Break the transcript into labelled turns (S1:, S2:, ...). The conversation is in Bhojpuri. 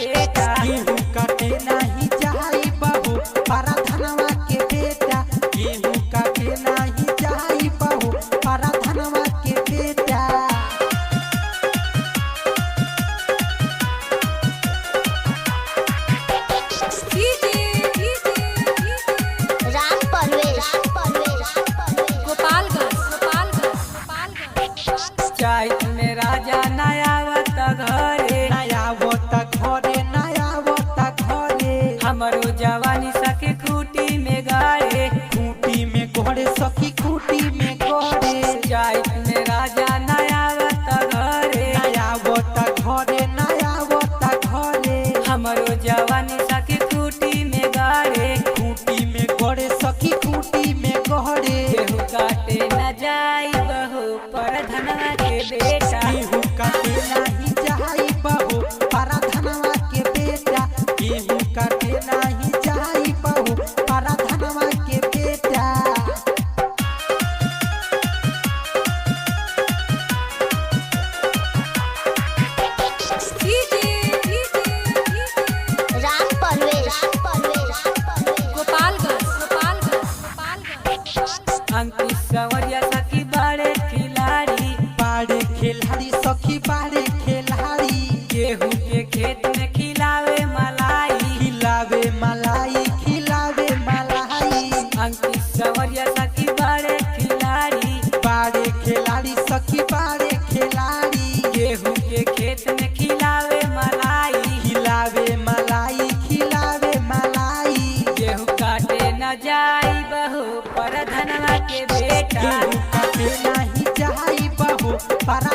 S1: बेटा
S2: गेहूं काटे नाही जाई बहू पारा धनवा के बेटा गेहूं काटे नाही जाई बहू पारा धनवा के बेटा
S3: राम परवेश
S1: चैत में राजा नयावत घरे
S2: नयावत घरे
S1: हमरो जवानी सके खूटी में गाड़े
S2: खूटी में गोड़े सखी खूटी में गोड़े
S1: चैत में राजा नयावत घरे
S2: नयावत घरे
S1: हमरो जवानी सके खूटी में गाड़े
S2: खूटी में गोड़े सखी खूटी में गोड़े
S1: गेहूं काटे न जाई बहू पर धनवा के बेटा
S2: गेहूं काटे नाही जाई बहू पारा धनवा के बेटा गेहूं काटे नाही जाई बहू पारा धनवा के बेटा
S3: राम परवेश
S1: अंकुश सवरिया सखी बड़े खिलाड़ी
S2: बाड़े खिलाड़ी सखी बाड़े खिलाड़ी
S1: गेहूं के खेत में खिलावे मलाई अंकुश सवरिया सखी बड़े खिलाड़ी
S2: सखी बाड़े खिलाड़ी
S1: गेहूं के खेत में खिलावे मलाई गेहूं काटे न जाई बहू पर धनवा के बेटा
S2: गेहूं काटे नाही जाई बहू पारा